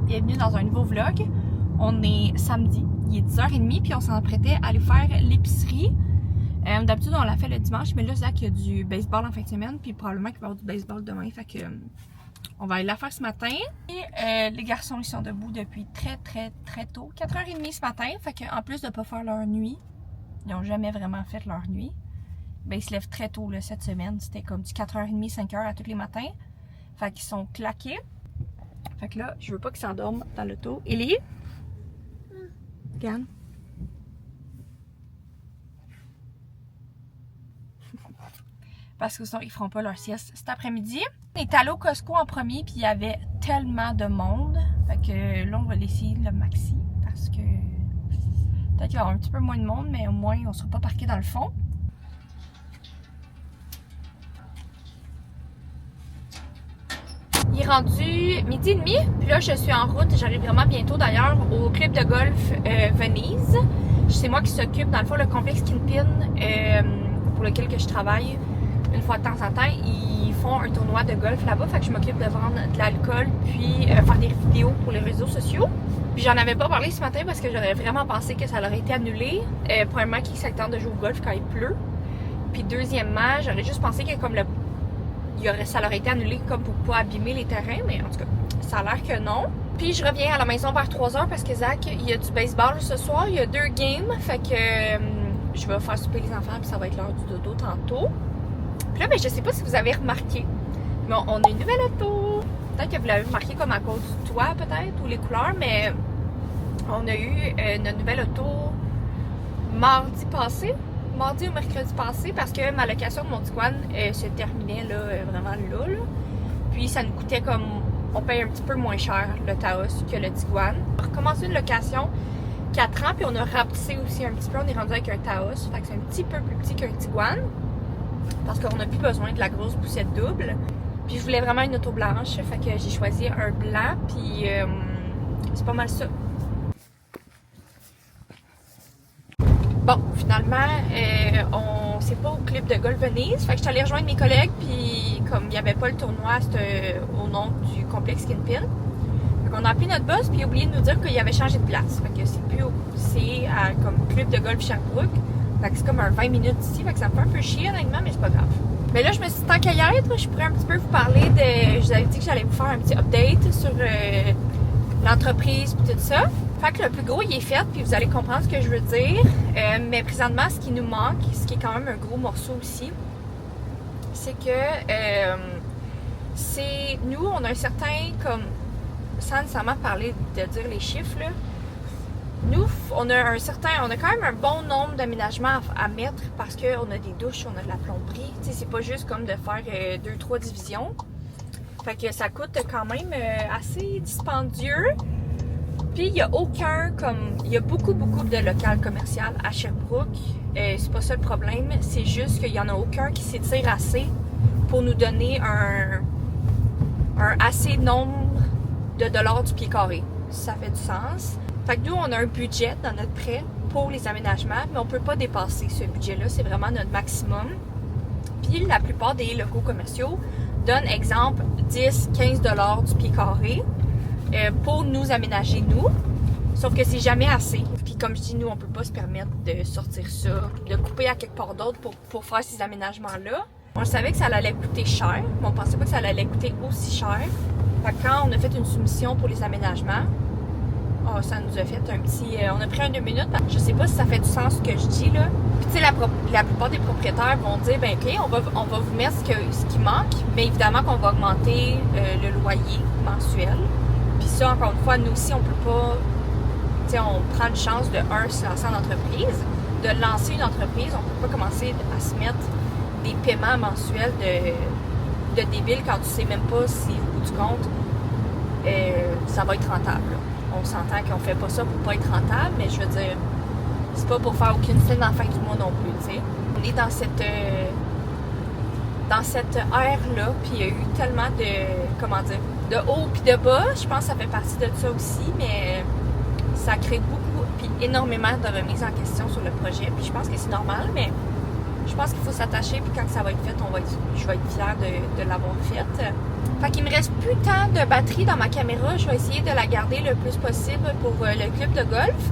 bienvenue dans un nouveau vlog. On est samedi, il est 10h30 puis on s'en apprêtait à aller faire l'épicerie. D'habitude on l'a fait le dimanche, mais là Zach il y a du baseball en fin de semaine puis probablement qu'il va y avoir du baseball demain, fait que on va aller la faire ce matin. Et les garçons ils sont debout depuis très tôt, 4h30 ce matin, fait que en plus de pas faire leur nuit, ils n'ont jamais vraiment fait leur nuit. Ben ils se lèvent très tôt là, cette semaine, c'était comme du 4h30, 5h à tous les matins. Fait qu'ils sont claqués. Fait que là, je veux pas qu'ils s'endorment dans l'auto. Ellie? Regarde. Parce que sinon, ils feront pas leur sieste cet après-midi. On est allé au Costco en premier, puis il y avait tellement de monde. Fait que là, on va laisser le maxi. Parce que peut-être qu'il va y avoir un petit peu moins de monde, mais au moins, on sera pas parqué dans le fond. Il est rendu midi et demi, puis là je suis en route, j'arrive vraiment bientôt d'ailleurs au club de golf Venise. C'est moi qui s'occupe dans le fond le complexe Kingpin pour lequel que je travaille une fois de temps en temps. Ils font un tournoi de golf là-bas, fait que je m'occupe de vendre de l'alcool puis faire des vidéos pour les réseaux sociaux. Puis j'en avais pas parlé ce matin parce que j'aurais vraiment pensé que ça aurait été annulé. Premièrement, qui s'attend de jouer au golf quand il pleut. Puis deuxièmement, j'aurais juste pensé que comme ça aurait été annulé comme pour pas abîmer les terrains, mais en tout cas, ça a l'air que non. Puis je reviens à la maison vers 3h parce que Zach, il y a du baseball ce soir, il y a 2 games, fait que je vais faire souper les enfants puis ça va être l'heure du dodo tantôt. Puis là, ben, je sais pas si vous avez remarqué, mais on a une nouvelle auto. Peut-être que vous l'avez remarqué comme à cause du toit peut-être, ou les couleurs, mais on a eu notre nouvelle auto mardi ou mercredi passé, parce que ma location de mon Tiguan se terminait là, vraiment là. Puis ça nous coûtait comme, on paye un petit peu moins cher le Taos que le Tiguan. On a recommencé une location 4 ans, puis on a rapetissé aussi un petit peu, on est rendu avec un Taos, fait que c'est un petit peu plus petit qu'un Tiguan, parce qu'on n'a plus besoin de la grosse poussette double. Puis je voulais vraiment une auto blanche, fait que j'ai choisi un blanc, puis c'est pas mal ça. Bon, finalement, c'est pas au club de golf Venise. Fait que je suis allée rejoindre mes collègues, puis comme il n'y avait pas le tournoi au nom du complexe Kingpin, fait qu'on a appelé notre boss, puis il a oublié de nous dire qu'il avait changé de place. Fait que c'est comme club de golf Sherbrooke. Fait que c'est comme un 20 minutes d'ici, fait que ça me fait un peu chier honnêtement, mais c'est pas grave. Mais là, je me suis dit, tant qu'à y être, je pourrais un petit peu vous parler de... Je vous avais dit que j'allais vous faire un petit update sur l'entreprise et tout ça. Fait que le plus gros, il est fait, puis vous allez comprendre ce que je veux dire. Mais présentement, ce qui nous manque, ce qui est quand même un gros morceau aussi, c'est que nous, on a un certain, comme, sans nécessairement parler de dire les chiffres, là, nous, on a quand même un bon nombre d'aménagements à mettre parce qu'on a des douches, on a de la plomberie. Tu sais, c'est pas juste comme de faire 2-3 divisions. Fait que ça coûte quand même assez dispendieux. Puis il y a beaucoup de locales commerciales à Sherbrooke. C'est pas ça le problème, c'est juste qu'il y en a aucun qui s'étire assez pour nous donner un assez nombre de dollars du pied carré. Ça fait du sens. Fait que nous, on a un budget dans notre prêt pour les aménagements, mais on peut pas dépasser ce budget-là. C'est vraiment notre maximum. Puis la plupart des locaux commerciaux donnent, exemple, 10-15 $ du pied carré pour nous aménager, nous. Sauf que c'est jamais assez. Puis comme je dis, nous, on peut pas se permettre de sortir ça, de couper à quelque part d'autre pour faire ces aménagements-là. On savait que ça allait coûter cher, mais on pensait pas que ça allait coûter aussi cher. Fait que quand on a fait une soumission pour les aménagements, ça nous a fait un petit... on a pris 2 minutes. Je sais pas si ça fait du sens ce que je dis, là. Puis tu sais, la plupart des propriétaires vont dire, ben OK, on va vous mettre ce qui manque, mais évidemment qu'on va augmenter le loyer mensuel. Puis ça, encore une fois, nous aussi, on peut pas... Tu sais, on prend une chance de, se lancer en entreprise. De lancer une entreprise, on peut pas commencer à se mettre des paiements mensuels de débile quand tu sais même pas si, au bout du compte, ça va être rentable, là. On s'entend qu'on fait pas ça pour pas être rentable, mais je veux dire, c'est pas pour faire aucune scène en fin du mois non plus, tu sais. On est dans cette ère-là, puis il y a eu tellement de haut puis de bas. Je pense que ça fait partie de ça aussi, mais ça crée beaucoup, puis énormément de remises en question sur le projet, puis je pense que c'est normal, mais Je pense qu'il faut s'attacher, puis quand ça va être fait, je vais être fière de l'avoir faite. Fait qu'il me reste plus tant de batterie dans ma caméra. Je vais essayer de la garder le plus possible pour le club de golf.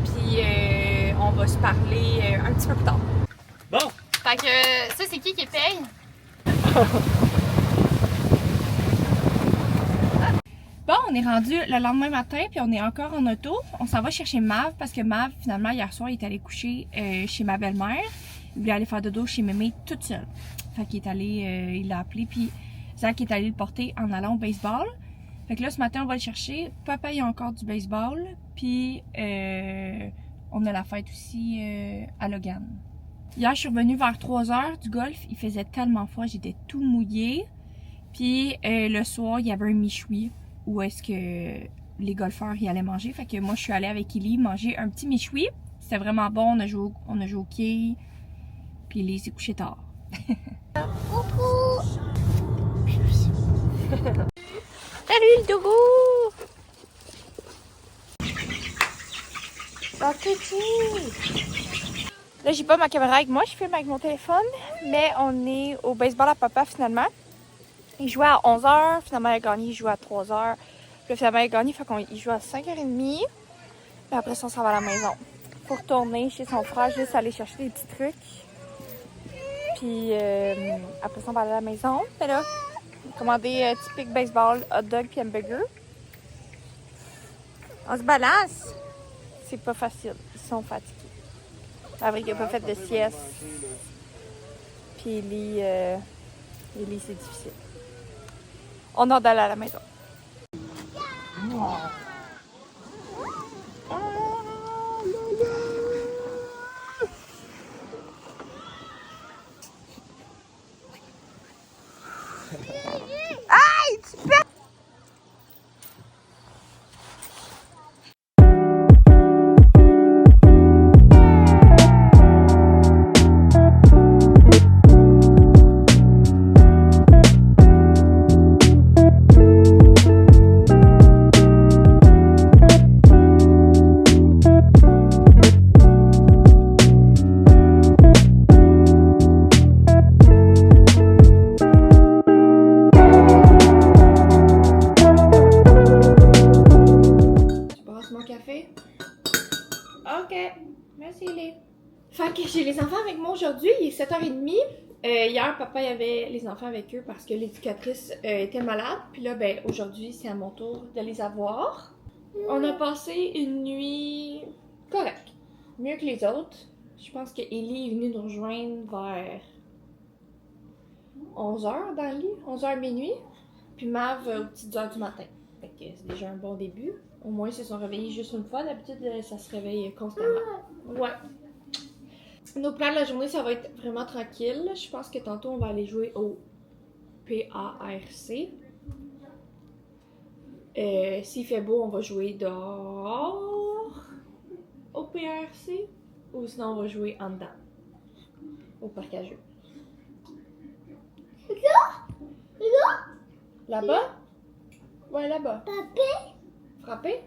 Puis on va se parler un petit peu plus tard. Bon! Fait que ça, c'est qui paye? Bon, on est rendu le lendemain matin, puis on est encore en auto. On s'en va chercher Mav, parce que Mav, finalement, hier soir, il est allé coucher chez ma belle-mère. Il voulait aller faire dodo chez Mémé toute seule. Fait qu'il est allé, il l'a appelé, puis Zach est allé le porter en allant au baseball. Fait que là, ce matin, on va le chercher. Papa, il a encore du baseball, puis on a la fête aussi à Logan. Hier, je suis revenue vers 3h du golf. Il faisait tellement froid, j'étais tout mouillée. Puis le soir, il y avait un michoui où est-ce que les golfeurs y allaient manger. Fait que moi, je suis allée avec Ellie manger un petit michoui. C'était vraiment bon, on a joué au quai. Puis Ellie s'est couchée tard. Coucou! Salut le dogo! Oh, petit! Là, j'ai pas ma caméra avec moi, je filme avec mon téléphone. Mais on est au baseball à papa finalement. Il jouait à 11h, finalement il a gagné, il jouait à 3h. Puis finalement il a gagné, fait qu'il joue à 5h30. Puis après ça, on s'en va à la maison. Pour retourner chez son frère, juste aller chercher des petits trucs. Puis après ça, on va aller à la maison. Mais là, on a commandé typique baseball, hot dog puis hamburger. On se balance. C'est pas facile, ils sont fatigués. Avec il n'a pas fait de sieste. Puis Ellie, c'est difficile. On a d'aller à la maison. Aïe, tu perds! Ok, merci Lé. Fait que j'ai les enfants avec moi aujourd'hui, il est 7h30. Hier, papa y avait les enfants avec eux parce que l'éducatrice était malade. Puis là, ben aujourd'hui, c'est à mon tour de les avoir. On a passé une nuit correcte, mieux que les autres. Je pense que Ellie est venue nous rejoindre vers 11h dans le lit, 11h minuit. Puis Mav aux petites heures du matin. Fait que c'est déjà un bon début. Au moins, ils se sont réveillés juste une fois. D'habitude, ça se réveille constamment. Ouais. Nos plans de la journée, ça va être vraiment tranquille. Je pense que tantôt, on va aller jouer au PARC. S'il fait beau, on va jouer dehors au PARC. Ou sinon, on va jouer en dedans au parc à jeux. Là-bas? Ouais, là-bas. Frapper?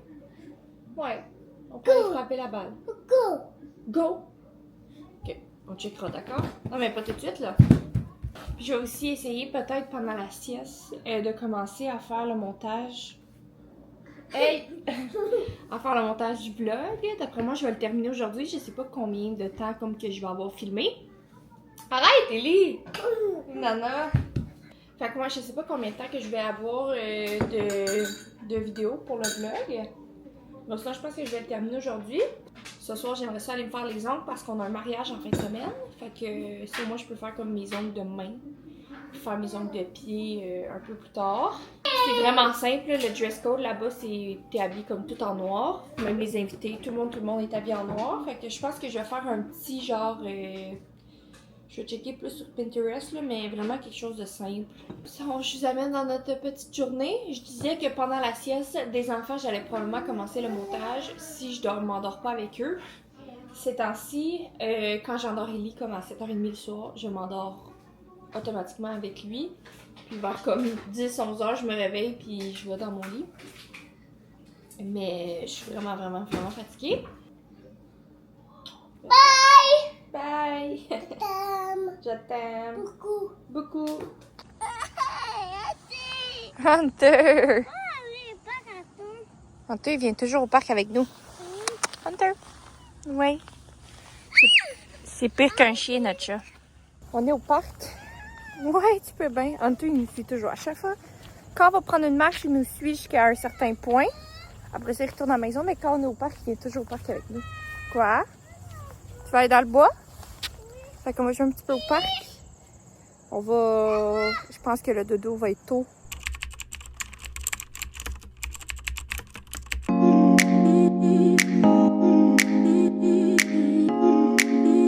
Ouais. On peut aller frapper la balle. Go! Ok, on checkera, d'accord? Non, mais pas tout de suite, là. Puis je vais aussi essayer, peut-être pendant la sieste, de commencer à faire le montage. Hey! À faire le montage du vlog. D'après moi, je vais le terminer aujourd'hui. Je sais pas combien de temps comme que je vais avoir filmé. Arrête, Ellie! Nana! Fait que moi, je sais pas combien de temps que je vais avoir de vidéos pour le vlog. Donc ça, je pense que je vais le terminer aujourd'hui. Ce soir, j'aimerais ça aller me faire les ongles parce qu'on a un mariage en fin de semaine. Fait que si moi, je peux faire comme mes ongles de main. Puis faire mes ongles de pied un peu plus tard. C'est vraiment simple. Le dress code là-bas, t'es habillé comme tout en noir. Même les invités, tout le monde est habillé en noir. Fait que je pense que je vais faire un petit genre... je vais checker plus sur Pinterest, là, mais vraiment quelque chose de simple. Je vous amène dans notre petite journée. Je disais que pendant la sieste des enfants, j'allais probablement commencer le montage si je ne m'endors pas avec eux. Ces temps-ci, quand j'endors Ellie comme à 7h30 le soir, je m'endors automatiquement avec lui. Puis vers comme 10-11 heures, je me réveille puis je vais dans mon lit. Mais je suis vraiment fatiguée. Bye! Bye! Je t'aime. Beaucoup. Beaucoup. Hunter! Ah oui, pas carton. Hunter, il vient toujours au parc avec nous. Hunter! Oui. C'est pire qu'un chien, notre chat. On est au parc. Ouais, tu peux bien. Hunter, il nous suit toujours. À chaque fois, quand on va prendre une marche, il nous suit jusqu'à un certain point. Après ça, il retourne à la maison, mais quand on est au parc, il est toujours au parc avec nous. Quoi? Tu vas aller dans le bois? Fait qu'on va jouer un petit peu au parc. On va... Je pense que le dodo va être tôt